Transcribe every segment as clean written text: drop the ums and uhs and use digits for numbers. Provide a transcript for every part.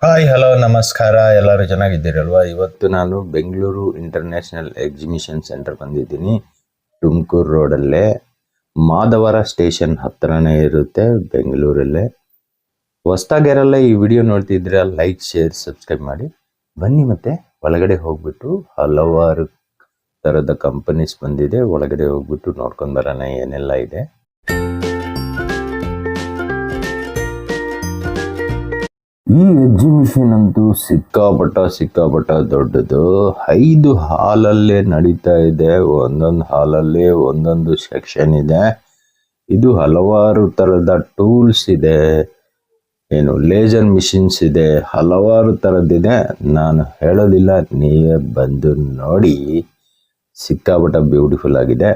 Hi hello ನಮಸ್ಕಾರ. ಎಲ್ಲರೂ ಚೆನ್ನಾಗಿದ್ದೀರಲ್ವಾ? ಇವತ್ತು ನಾನು ಬೆಂಗಳೂರು ಇಂಟರ್ನ್ಯಾಷನಲ್ ಎಕ್ಸಿಬಿಷನ್ ಸೆಂಟರ್ ಬಂದಿದ್ದೀನಿ. ತುಮಕೂರು ರೋಡಲ್ಲೇ ಮಾಧವರ ಸ್ಟೇಷನ್ ಹತ್ರನೇ ಇರುತ್ತೆ, ಬೆಂಗಳೂರಲ್ಲೇ. ಹೊಸ್ದಾಗ್ಯಾರಲ್ಲ ಈ ವಿಡಿಯೋ ನೋಡ್ತಿದ್ರೆ ಲೈಕ್, ಶೇರ್, ಸಬ್ಸ್ಕ್ರೈಬ್ ಮಾಡಿ. ಬನ್ನಿ ಮತ್ತೆ ಒಳಗಡೆ ಹೋಗ್ಬಿಟ್ಟು ಹಲವಾರು ಥರದ ಕಂಪನೀಸ್ ಬಂದಿದೆ. ಒಳಗಡೆ ಹೋಗ್ಬಿಟ್ಟು ನೋಡ್ಕೊಂಡು ಬರೋಣ ಏನೆಲ್ಲ ಇದೆ. ಈ ಎಕ್ಸಿಬಿಷನ್ ಅಂತೂ ಸಿಕ್ಕಾಪಟ್ಟ ದೊಡ್ಡದು. 5 ಹಾಲಲ್ಲೇ ನಡೀತಾ ಇದೆ. ಒಂದೊಂದು ಹಾಲಲ್ಲಿ ಒಂದೊಂದು ಸೆಕ್ಷನ್ ಇದೆ. ಇದು ಹಲವಾರು ಥರದ ಟೂಲ್ಸ್ ಇದೆ, ಲೇಸರ್ ಮಿಷಿನ್ಸ್ ಇದೆ, ಹಲವಾರು ಥರದ್ದಿದೆ. ನಾನು ಹೇಳೋದಿಲ್ಲ, ನೀವೇ ಬಂದು ನೋಡಿ. ಸಿಕ್ಕಾಪಟ್ಟ ಬ್ಯೂಟಿಫುಲ್ ಆಗಿದೆ.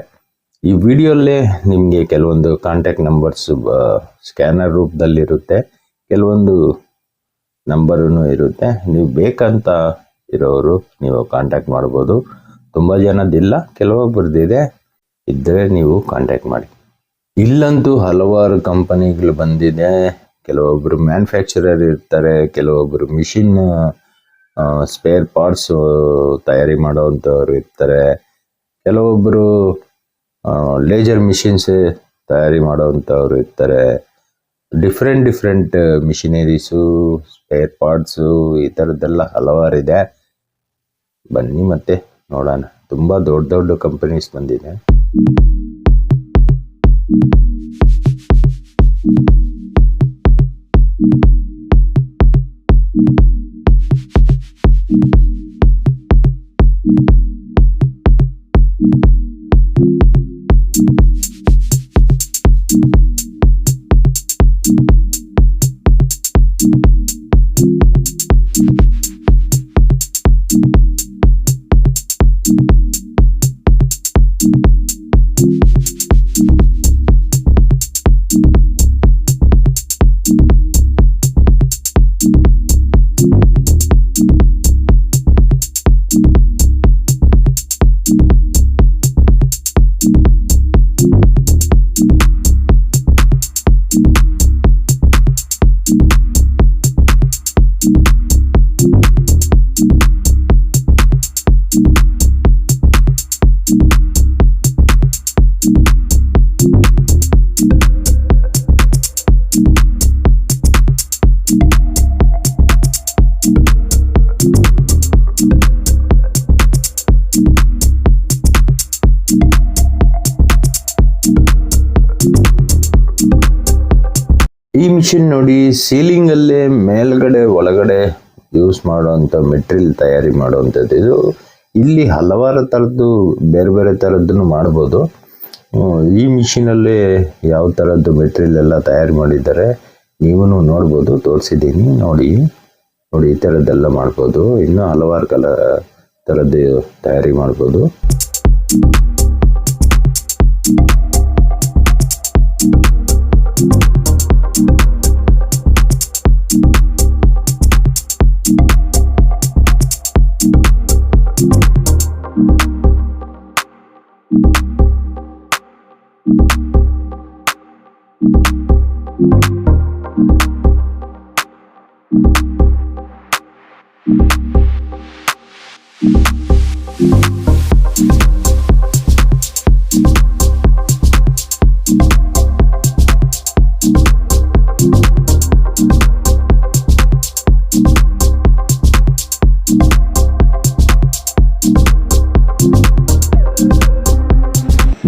ಈ ವಿಡಿಯೋಲ್ಲೇ ನಿಮಗೆ ಕೆಲವೊಂದು ಕಾಂಟ್ಯಾಕ್ಟ್ ನಂಬರ್ಸ್ ಸ್ಕ್ಯಾನರ್ ರೂಪದಲ್ಲಿರುತ್ತೆ, ಕೆಲವೊಂದು ನಂಬರೂ ಇರುತ್ತೆ. ನೀವು ಬೇಕಂತ ಇರೋರು ನೀವು ಕಾಂಟ್ಯಾಕ್ಟ್ ಮಾಡ್ಬೋದು. ತುಂಬ ಜನದಿಲ್ಲ, ಕೆಲವೊಬ್ಬರದಿದೆ. ಇದ್ದರೆ ನೀವು ಕಾಂಟ್ಯಾಕ್ಟ್ ಮಾಡಿ. ಇಲ್ಲಂತೂ ಹಲವಾರು ಕಂಪನಿಗಳು ಬಂದಿದೆ. ಕೆಲವೊಬ್ಬರು ಮ್ಯಾನುಫ್ಯಾಕ್ಚರರ್ ಇರ್ತಾರೆ, ಕೆಲವೊಬ್ಬರು ಮಿಷಿನ್ ಸ್ಪೇರ್ ಪಾರ್ಟ್ಸು ತಯಾರಿ ಮಾಡೋವಂಥವ್ರು ಇರ್ತಾರೆ, ಕೆಲವೊಬ್ಬರು ಲೇಸರ್ ಮಿಷಿನ್ಸ್ ತಯಾರಿ ಮಾಡೋವಂಥವ್ರು ಇರ್ತಾರೆ. ಡಿಫ್ರೆಂಟ್ ಮಿಷಿನರೀಸು, ಸ್ಪೇರ್ ಪಾರ್ಟ್ಸು, ಈ ಥರದ್ದೆಲ್ಲ ಹಲವಾರಿದೆ. ಬನ್ನಿ ಮತ್ತೆ ನೋಡೋಣ. ತುಂಬ ದೊಡ್ಡ ಕಂಪನೀಸ್ ಬಂದಿದೆ. ಈ ಮಿಷಿನ್ ನೋಡಿ, ಸೀಲಿಂಗ್ ಅಲ್ಲೇ ಮೇಲ್ಗಡೆ ಒಳಗಡೆ ಯೂಸ್ ಮಾಡುವಂಥ ಮೆಟೀರಿಯಲ್ ತಯಾರಿ ಮಾಡುವಂಥದ್ದು. ಇದು ಇಲ್ಲಿ ಹಲವಾರು ಥರದ್ದು ಬೇರೆ ಥರದ್ದನ್ನು ಮಾಡ್ಬೋದು. ಈ ಮಿಷಿನಲ್ಲಿ ಯಾವ ಥರದ್ದು ಮೆಟೀರಿಯಲ್ ಎಲ್ಲ ತಯಾರಿ ಮಾಡಿದ್ದಾರೆ ನೀವು ನೋಡ್ಬೋದು. ತೋರಿಸಿದ್ದೀನಿ ನೋಡಿ. ಈ ಥರದ್ದೆಲ್ಲ ಮಾಡ್ಬೋದು. ಇನ್ನೂ ಹಲವಾರು ಥರದ್ದು ತಯಾರಿ ಮಾಡ್ಬೋದು.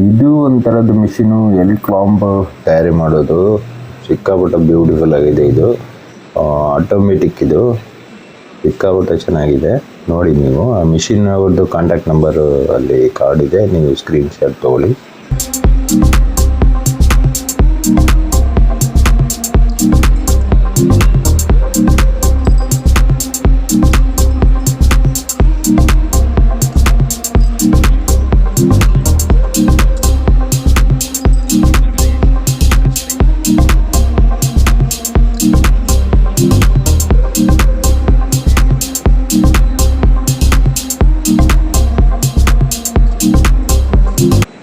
ಇದು ಒಂಥರದ ಮಿಷಿನು, ಎಲ್ ಕ್ಲಾಂಬ್ ತಯಾರಿ ಮಾಡೋದು. ಸಿಕ್ಕಾಪಟ್ಟೆ ಬ್ಯೂಟಿಫುಲ್ ಆಗಿದೆ. ಇದು ಆಟೋಮೆಟಿಕ್. ಇದು ಸಿಕ್ಕಾಪಟ್ಟೆ ಚೆನ್ನಾಗಿದೆ. ನೋಡಿ ನೀವು ಆ ಮಿಷಿನ್ ಅವ್ರದ್ದು ಕಾಂಟ್ಯಾಕ್ಟ್ ನಂಬರು ಅಲ್ಲಿ ಕಾರ್ಡ್ ಇದೆ, ನೀವು ಸ್ಕ್ರೀನ್ ಶಾಟ್ ತೊಗೊಳ್ಳಿ.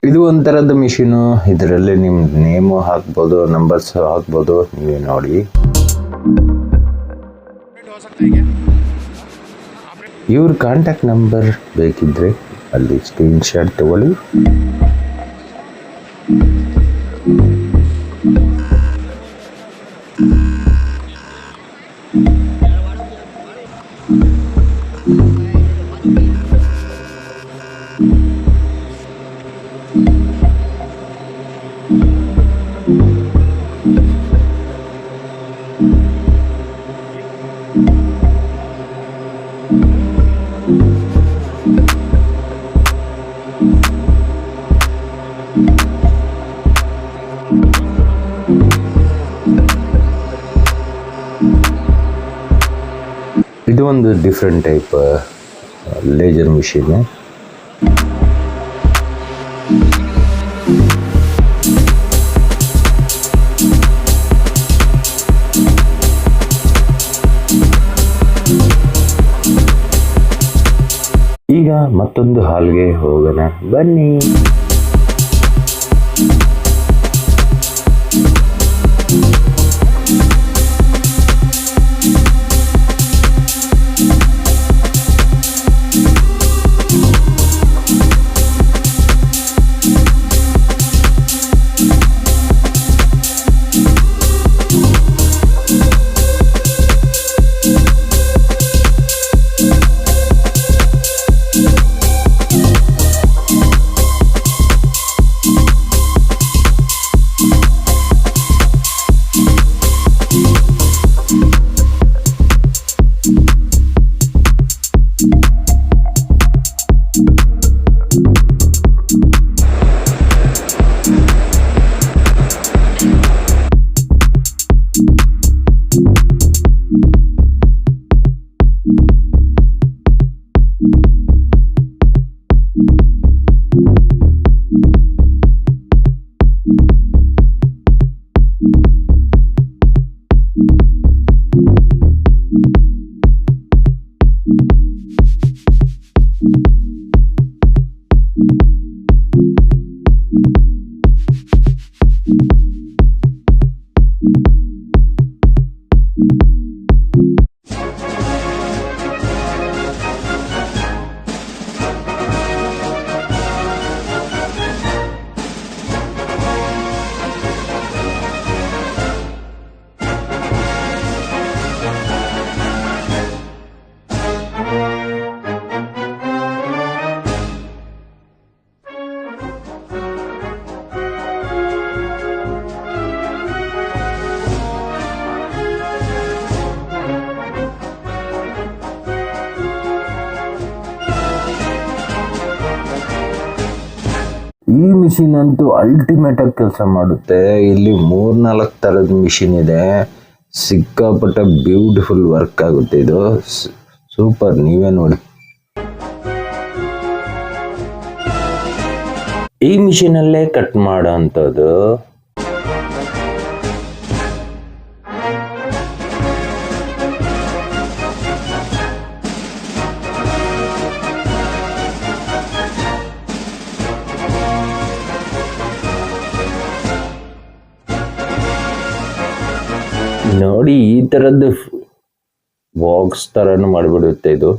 ಇದು ಒಂಥರದ ಮಿಷಿನು. ಇದರಲ್ಲಿ ನಿಮ್ಮ ನೇಮು ಹಾಕ್ಬೋದು, ನಂಬರ್ಸ್ ಹಾಕ್ಬೋದು. ನೀವೇ ನೋಡಿ. ಇವ್ರ ಕಾಂಟ್ಯಾಕ್ಟ್ ನಂಬರ್ ಬೇಕಿದ್ರೆ ಅಲ್ಲಿ ಸ್ಕ್ರೀನ್ಶಾಟ್ ತಗೊಳ್ಳಿ. ಇದು ಒಂದು ಡಿಫ್ರೆಂಟ್ ಟೈಪ್ ಲೇಸರ್ ಮಿಷಿನ್. ಈಗ ಮತ್ತೊಂದು ಹಾಲ್ಗೆ ಹೋಗೋಣ ಬನ್ನಿ. ಈ ಮಿಷಿನ್ ಅಂತೂ ಅಲ್ಟಿಮೇಟ್ ಆಗಿ ಕೆಲಸ ಮಾಡುತ್ತೆ. ಇಲ್ಲಿ 3-4 ಥರದ ಮಿಷಿನ್ ಇದೆ. ಸಿಕ್ಕಾಪಟ್ಟೆ ಬ್ಯೂಟಿಫುಲ್ ವರ್ಕ್ ಆಗುತ್ತೆ. ಇದು ಸೂಪರ್, ನೀವೇ ನೋಡಿ. ಈ ಮಿಷಿನ್ ಅಲ್ಲೇ ಕಟ್ ಮಾಡೋ ಅಂಥದ್ದು. ನೋಡಿ, ಈ ತರದ್ದು ಬಾಕ್ಸ್ ತರನು ಮಾಡಿಬಿಡುತ್ತೆ ಇದು.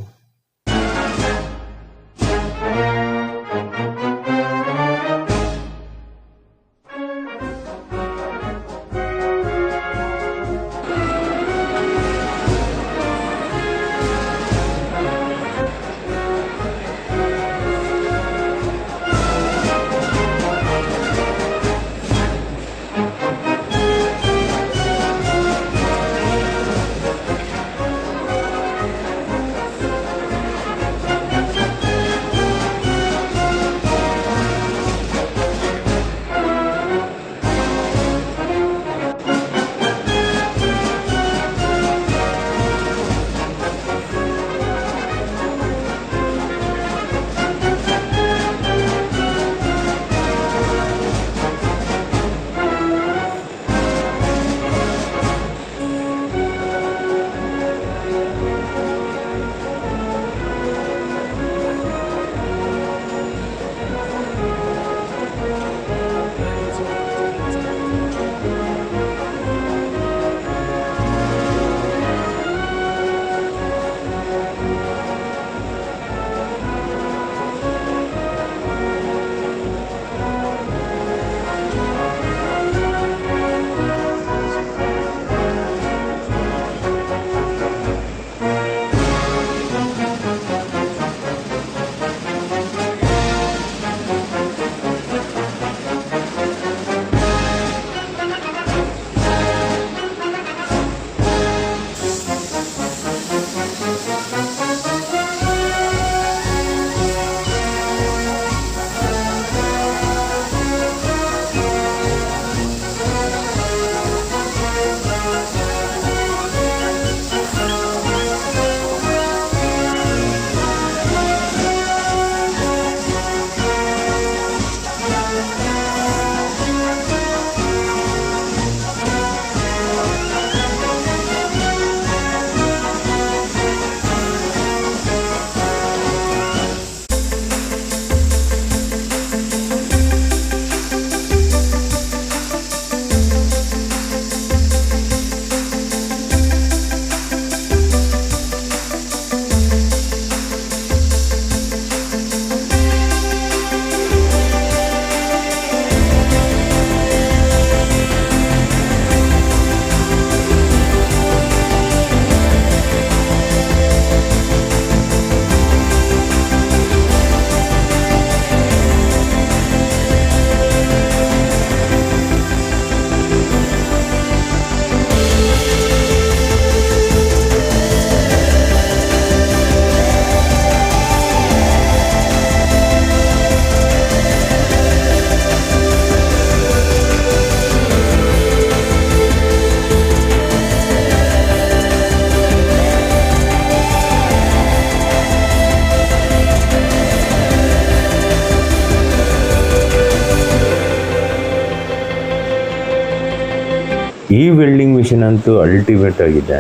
ಈ ವೆಲ್ಡಿಂಗ್ ಮಿಷಿನ್ ಅಂತೂ ಅಲ್ಟಿಮೇಟ್ ಆಗಿದೆ,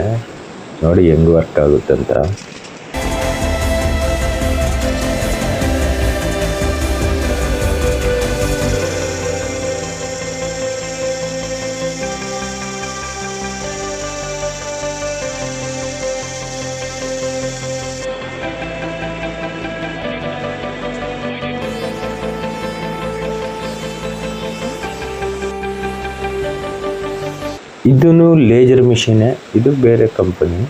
ನೋಡಿ ಹೆಂಗೆ ವರ್ಕ್ ಆಗುತ್ತೆ ಅಂತ. ಇದೂ ಲೇಜರ್ ಮಿಷಿನೇ, ಇದು ಬೇರೆ ಕಂಪನಿ.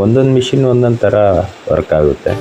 ಒಂದೊಂದು ಮಿಷಿನ್ ಒಂದೊಂದು ಥರ ವರ್ಕ್ ಆಗುತ್ತೆ.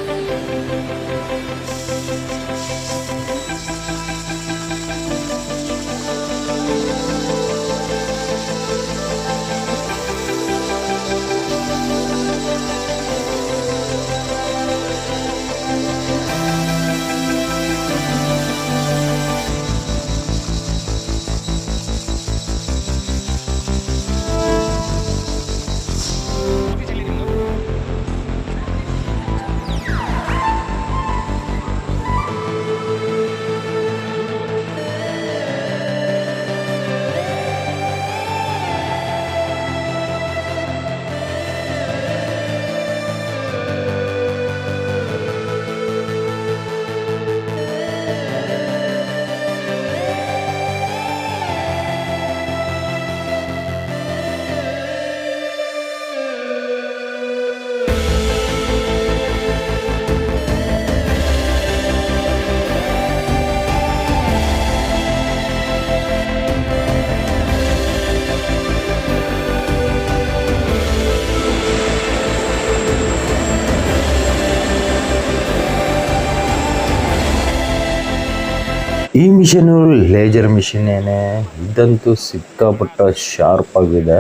ಈ ಮಿಷಿನು ಲೇಜರ್ ಮಿಷಿನೇನೆ, ಇದಂತೂ ಸಿಕ್ಕಾಪಟ್ಟ ಶಾರ್ಪ್ ಆಗಿದೆ,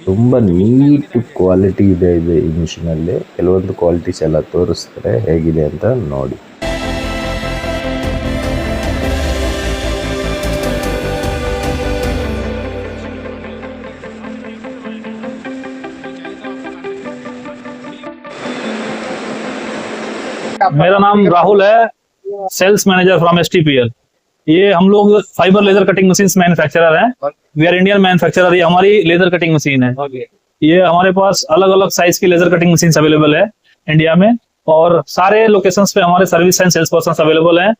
ತುಂಬ ನೀಟ್ ಕ್ವಾಲಿಟಿ ಇದೆ ಈ ಮಿಷಿನಲ್ಲಿ. ಕೆಲವೊಂದು ಕ್ವಾಲಿಟೀಸ್ ಎಲ್ಲ ತೋರಿಸ್ತಾರೆ ಹೇಗಿದೆ ಅಂತ ನೋಡಿ. मेरा नाम राहुल है, सेल्स मैनेजर फ्रॉम STPL। ये हम लोग fibre laser cutting machine manufacturer हैं। We are Indian manufacturer. ये हमारी लेजर कटिंग मशीन है। ये हमारे पास अलग अलग साइज की लेजर कटिंग मशीन अवेलेबल है इंडिया में, और सारे लोकेशंस पे हमारे service and sales person available हैं,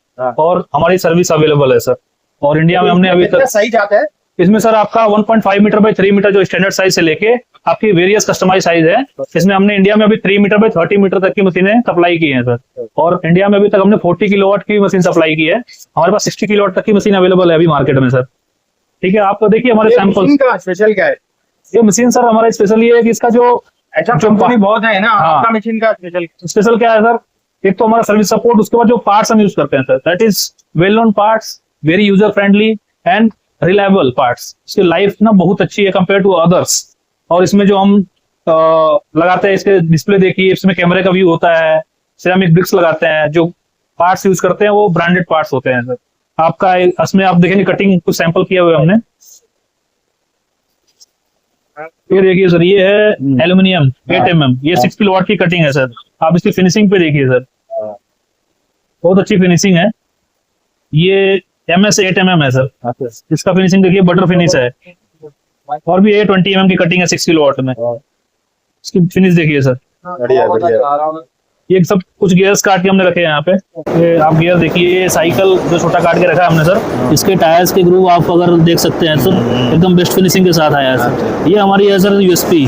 और हमारी सर्विस अवेलेबल है सर। और इंडिया में हमने अभी तक साइज आता है इसमें सर आपका 1.5 मीटर बाई 3 मीटर जो स्टैंडर्ड साइज से लेके आपकी वेरियस कस्टमाइज साइज है। इसमें हमने इंडिया में अभी 3 मीटर बाई 30 मीटर तक की मशीनें सप्लाई की हैं सर। और इंडिया में अभी तक हमने 40 किलोवाट की मशीन सप्लाई की है। हमारे पास 60 किलोवाट तक की मशीन अवेलेबल है अभी मार्केट में सर। ठीक है, आप तो देखिए हमारे सैंपल। स्पेशल क्या है? ये मशीन सर हमारा स्पेशल ये है कि इसका जो अच्छा, कंपनी बहुत है ना, आपका मशीन का स्पेशल क्या है सर? एक तो हमारा सर्विस सपोर्ट, उसके बाद जो पार्ट्स हम यूज करते हैं sir, that is well known parts, very user friendly and reliable parts. इसकी लाइफ ना बहुत अच्छी है कंपेयर टू अदर्स। और इसमें जो हम लगाते हैं, इसके डिस्प्ले देखिए, इसमें कैमरे का व्यू होता है, सिरेमिक ब्रिक्स लगाते हैं, जो पार्ट्स यूज करते हैं वो ब्रांडेड पार्ट्स होते हैं सर। आपका इसमें आप देखेंगे कटिंग कुछ सैंपल किए हुए हमने। ये देखिए सर, ये है एल्यूमिनियम 8 mm, ये 6 किलोवाट की कटिंग है सर। आप इसकी फिनिशिंग पे देखिए सर, बहुत अच्छी फिनिशिंग है। ये MS 8 mm है सर। इसका फिनिशिंग देखिए, बटर फिनिश है। और भी 20 mm की कटिंग है 6 किलोवाट में। इसकी फिनिश देखिए सर, बढ़िया बढ़िया। ये सब कुछ गियर्स काट के हमने रखे हैं यहाँ पे। ये आप गियर देखिए, ये साइकिल जो छोटा काट के रखा है हमने सर। इसके टायर्स के ग्रूव आप अगर देख सकते हैं सर, एकदम बेस्ट फिनिशिंग के साथ आया है सर। ये हमारी है sir USP,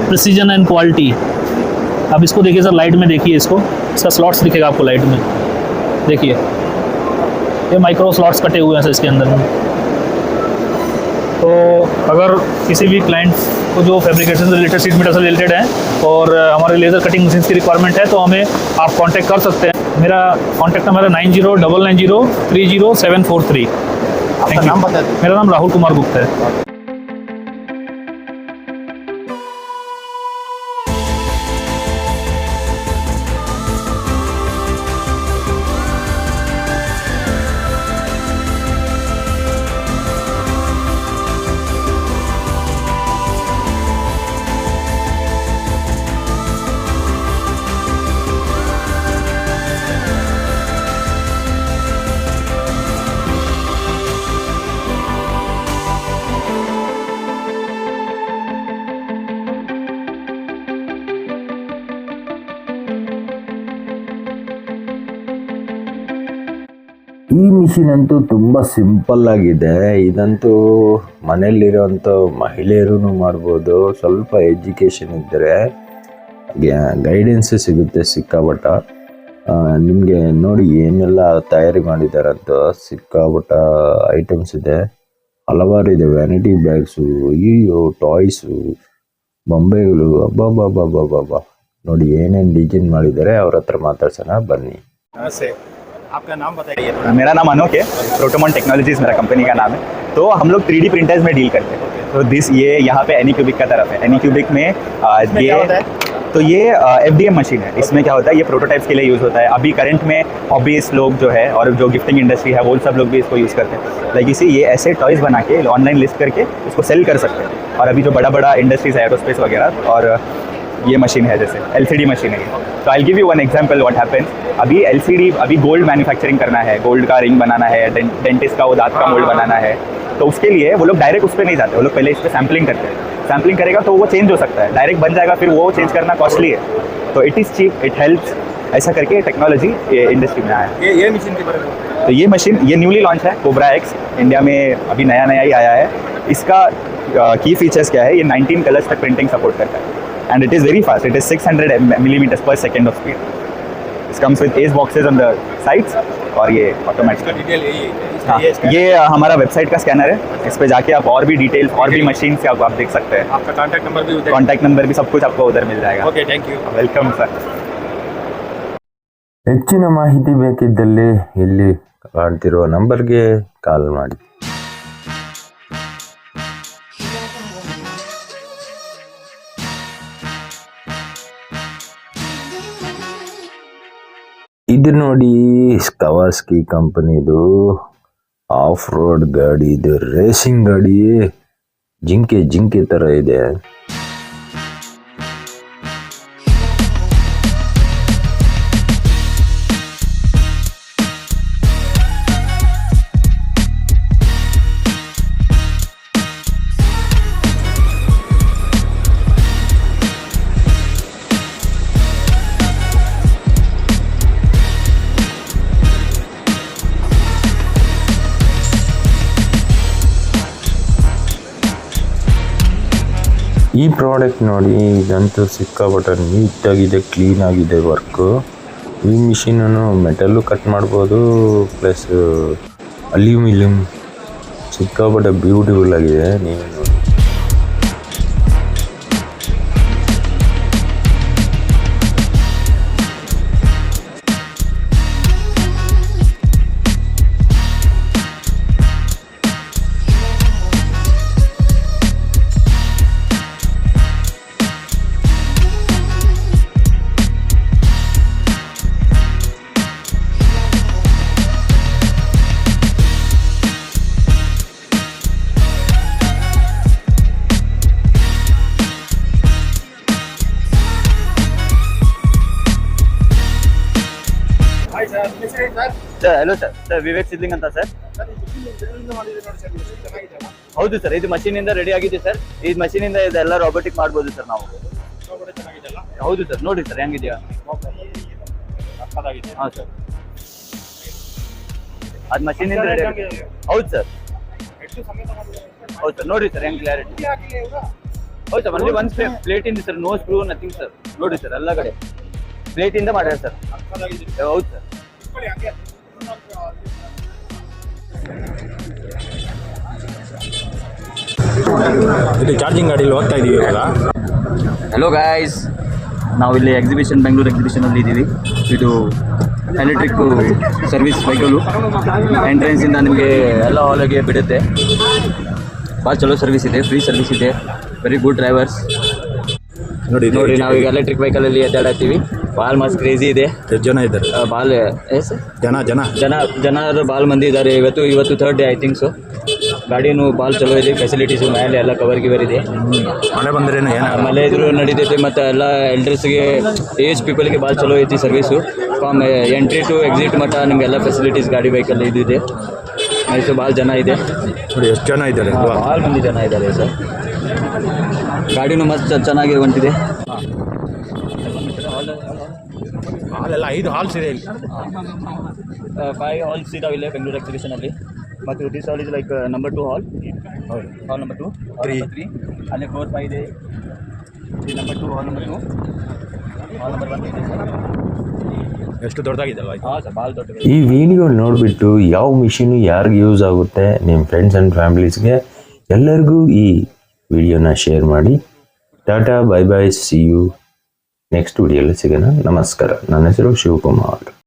precision and quality. आप इसको देखिए सर, लाइट में देखिए इसको, इसका स्लॉट्स दिखेगा आपको लाइट में, देखिए ये माइक्रो स्लॉट्स कटे हुए हैं सर इसके अंदर में। तो अगर किसी भी क्लाइंट को जो फैब्रिकेशन से रिलेटेड, सीट मीटर से रिलेटेड है और हमारे लेजर कटिंग मशीन की रिक्वायरमेंट है, तो हमें आप कांटेक्ट कर सकते हैं। मेरा कांटेक्ट नंबर है 9099030743। आपका नाम बता दीजिए। मेरा नाम राहुल कुमार गुप्ता है। ಈ ಮಿಷಿನ್ ಅಂತೂ ತುಂಬ ಸಿಂಪಲ್ ಆಗಿದೆ. ಇದಂತೂ ಮನೆಯಲ್ಲಿರೋಂಥ ಮಹಿಳೆಯರೂ ಮಾಡ್ಬೋದು. ಸ್ವಲ್ಪ ಎಜುಕೇಷನ್ ಇದ್ದರೆ ಗೈಡೆನ್ಸ್ ಸಿಗುತ್ತೆ ಸಿಕ್ಕಾಪಟ್ಟ. ನಿಮಗೆ ನೋಡಿ ಏನೆಲ್ಲ ತಯಾರಿ ಮಾಡಿದ್ದಾರೆ ಅಂತ ಸಿಕ್ಕಾಪಟ್ಟ ಐಟಮ್ಸ್ ಇದೆ. ಹಲವಾರು ಇದೆ, ವ್ಯಾನಿಟಿ ಬ್ಯಾಗ್ಸು, ಅಯ್ಯೋ ಟಾಯ್ಸು, ಬೊಂಬೆಗಳು, ಅಬ್ಬಬ್ಬಬ್ಬಬ್ಬಬ್ಬ ನೋಡಿ ಏನೇನು ಡಿಸೈನ್ ಮಾಡಿದ್ದಾರೆ. ಅವ್ರ ಹತ್ರ ಮಾತಾಡ್ಸೋಣ ಬನ್ನಿ. नमस्ते, आपका नाम बताइए। मेरा नाम अनोक है, प्रोटोमॉन टेक्नोलॉजीज मेरा कंपनी का नाम है। तो हम लोग 3D प्रिंटर्स में डील करते हैं। तो ये यहाँ पे एनीक्यूबिक का तरफ है। एनीक्यूबिक में इसमें क्या होता है? तो ये FDM मशीन है। इसमें क्या होता है, ये प्रोटोटाइप्स के लिए यूज़ होता है। अभी करंट में हॉबीज लोग जो है और जो गिफ्टिंग इंडस्ट्री है वो सब लोग भी इसको यूज़ करते हैं। लाइक इसी ये ऐसे टॉयज़ बना के ऑनलाइन लिस्ट करके उसको सेल कर सकते हैं। और अभी जो बड़ा बड़ा इंडस्ट्रीज है, एरोस्पेस वगैरह, और ये मशीन है जैसे LCD मशीन है। तो I give you one example what happens. अभी LCD, अभी गोल्ड मैन्युफैक्चरिंग करना है, गोल्ड का रिंग बनाना है, डेंटिस्ट का वो दांत का मोल्ड बनाना है, तो उसके लिए वो लोग डायरेक्ट उस पर नहीं जाते, वो लोग पहले इस पर सैम्पलिंग करते हैं। सैम्पलिंग करेगा तो वो चेंज हो सकता है, डायरेक्ट बन जाएगा, फिर वो चेंज करना कॉस्टली है। तो it is cheap, it helps, ऐसा करके टेक्नोलॉजी ये इंडस्ट्री में आया है। ये मशीन के बारे में तो ये मशीन ये न्यूली लॉन्च है, कोबरा X, इंडिया में अभी नया नया ही आया है। इसका की फीचर्स क्या है, ये 19 कलर्स तक प्रिंटिंग सपोर्ट करता है and it is very fast. It is 600 millimeters per second of speed. It comes with ACE boxes on the sides और ये ऑटोमेटिक। डिटेल हाँ, ये हमारा वेबसाइट का स्कैनर है। इस पे जाके आप और भी डिटेल्स और भी मशीन से आप देख सकते हैं। आपका कॉन्टैक्ट नंबर भी उधर, कॉन्टैक्ट नंबर भी सब कुछ आपको उधर मिल जाएगा। Okay, thank you. Welcome sir. ಹೆಚ್ಚಿನ ಮಾಹಿತಿ ಬೇಕಿದ್ದಲ್ಲಿ ಇಲ್ಲಿ ಕಾಣ್ತಿರುವ ನಂಬರ್ಗೆ ಕಾಲ್ ಮಾಡಿ. ಇದು ನೋಡಿ ಕವಾಸ್ಕಿ ಕಂಪನಿದು ಆಫ್ ರೋಡ್ ಗಾಡಿ. ಇದು ರೇಸಿಂಗ್ ಗಾಡಿ, ಜಿಂಕೆ ತರ ಇದೆ. ಈ ಪ್ರಾಡಕ್ಟ್ ನೋಡಿ, ಇದಂತೂ ಸಿಕ್ಕಾಪಟ್ಟೆ ನೀಟಾಗಿದೆ, ಕ್ಲೀನ್ ಆಗಿದೆ ವರ್ಕು. ಈ ಮಿಷಿನನ್ನು ಮೆಟಲ್ಲು ಕಟ್ ಮಾಡ್ಬೋದು, ಪ್ಲಸ್ ಅಲ್ಯೂಮಿನಿಯಂ, ಸಿಕ್ಕಾಪಟ್ಟೆ ಬ್ಯೂಟಿಫುಲ್ ಆಗಿದೆ. ನೀವು ನೋಡಿ. Sir hello sir, sir Vivek Siddling ಅಂತ ಸರ್. ಹೌದು ಸರ್, ಇದು ಮಷೀನಿಂದ ರೆಡಿ ಆಗಿದೆ ಸರ್. ಈ ಮಷೀನಿಂದ ಇದೆಲ್ಲ ರೋಬೋಟಿಕ್ ಮಾಡ್ಬೋದು ಸರ್ ನಾವು. ಹೌದು ಸರ್, ನೋಡಿ ಸರ್ ಹೆಂಗಿದೆಯಾ. ಹಾಂ ಸರ್, ಅದು ಮಷೀನಿಂದ ರೆಡಿ ಆಗಿದೆ. ಹೌದು ಸರ್, ಹೌದು ಸರ್, ನೋಡಿ ಸರ್ ಹೆಂಗ್ ಕ್ಲಾರಿಟಿ. ಹೌದು ಸರ್, ಅಲ್ಲಿ ಒಂದು ಪ್ಲೇಟ್ ಇಂದ sir, no screw nothing sir. ನೋಡಿ ಸರ್ ಎಲ್ಲ ಕಡೆ ಪ್ಲೇಟ್ ಇಂದ ಮಾಡ್ಯಾರ ಸರ್. ಹೌದು ಸರ್. ಇದು ಚಾರ್ಜಿಂಗ್ ಗಾಡಿಯಲ್ಲಿ ಹೋಗ್ತಾ ಇದೀವಿ ಇವಾಗ. ಹಲೋ ಗಾಯ್ಸ್, ನಾವು ಇಲ್ಲಿ ಬೆಂಗಳೂರು ಎಕ್ಸಿಬಿಷನಲ್ಲಿ ಇದ್ದೀವಿ. ಇದು ಎಲೆಕ್ಟ್ರಿಕ್ ಸರ್ವಿಸ್ ವೆಹಿಕಲು. ಎಂಟ್ರೆನ್ಸಿಂದ ನಿಮಗೆ ಎಲ್ಲ ಹಾಲಿಗೆ ಬಿಡುತ್ತೆ. ಭಾಳ ಚಲೋ ಸರ್ವಿಸ್ ಇದೆ, ಫ್ರೀ ಸರ್ವಿಸ್ ಇದೆ, ವೆರಿ ಗುಡ್ ಡ್ರೈವರ್ಸ್. ನೋಡಿ ನೋಡಿ ನಾವೀಗ ಎಲೆಕ್ಟ್ರಿಕ್ ವೆಹಿಕಲಲ್ಲಿ ಅಡ್ಡಾಡತ್ತೀವಿ. ಭಾಳ ಮಸ್ತ್ ಕ್ರೇಜಿ ಇದೆ. ಎಷ್ಟು ಜನ ಇದ್ದಾರೆ? ಭಾಳ ಜನ ಭಾಳ ಮಂದಿ ಇದ್ದಾರೆ. ಇವತ್ತು third day I think so. ಗಾಡಿನೂ ಭಾಳ ಚಲೋ ಇದೆ, ಫೆಸಿಲಿಟೀಸು ಮೇಲೆ ಎಲ್ಲ ಕವರ್ ಇದೆ. ಮಳೆ ಬಂದ್ರೇನು ಏನು ಮಳೆ ಇದ್ರೂ ನಡೀತೈತೆ. ಮತ್ತು ಎಲ್ಲ ಎಲ್ಡರ್ಸ್ಗೆ, ಏಜ್ ಪೀಪಲ್ಗೆ ಭಾಳ ಚಲೋ ಐತಿ service. From entry to exit ಮಟ್ಟ ನಿಮಗೆಲ್ಲ ಫೆಸಿಲಿಟೀಸ್ ಗಾಡಿ ವೆಹಿಕಲ್ ಇದು ಇದೆ. ಮೈಸೂರು ಭಾಳ ಜನ ಇದೆ. ನೋಡಿ ಎಷ್ಟು ಜನ ಇದ್ದಾರೆ, ಭಾಳ ಮಂದಿ ಜನ ಇದ್ದಾರೆ ಸರ್. ಗಾಡಿನೂ ಮಸ್ತ್ ಚೆನ್ನಾಗಿ ಹೊಂಟಿದೆ. ಹಾಲೆಲ್ಲ 5 ಹಾಲ್ಸ್ ಇದೆ ಇಲ್ಲಿ. 5 ಹಾಲ್ಸ್ ಇದಾವಿಲ್ಲ ಬೆಂಗಳೂರು ಎಕ್ಸಿಬಿಷನ್ ಅಲ್ಲಿ. ಮತ್ತು this hall is like number 2 hall. Hall number 2, hall number 3, ಅಲ್ಲಿ 4, 5 ಇದೆ. ಇದು ನಂಬರ್ 2, ಹಾಲ್ ನಂಬರ್ 2, ಹಾಲ್ ನಂಬರ್ 1 ಇದೆ. ಎಷ್ಟು ದೊಡ್ಡದಾಗಿದೆ ಅಲ್ವಾ? ಹಾಂ ಸರ್, ಭಾಳ ದೊಡ್ಡ. ಈ ವಿಡಿಯೋ ನೋಡಿಬಿಟ್ಟು ಯಾವ ಮಿಷಿನು ಯಾರಿಗೆ ಯೂಸ್ ಆಗುತ್ತೆ ನಿಮ್ಮ ಫ್ರೆಂಡ್ಸ್ ಆ್ಯಂಡ್ ಫ್ಯಾಮಿಲೀಸ್ಗೆ ಎಲ್ಲರಿಗೂ ಈ ವಿಡಿಯೋನ ಶೇರ್ ಮಾಡಿ. Tata, bye bye, see you next ವಿಡಿಯೋಲಿ ಸಿಗೋಣ. ನಮಸ್ಕಾರ. ನನ್ನ ಹೆಸರು ಶಿವಕುಮಾರ್.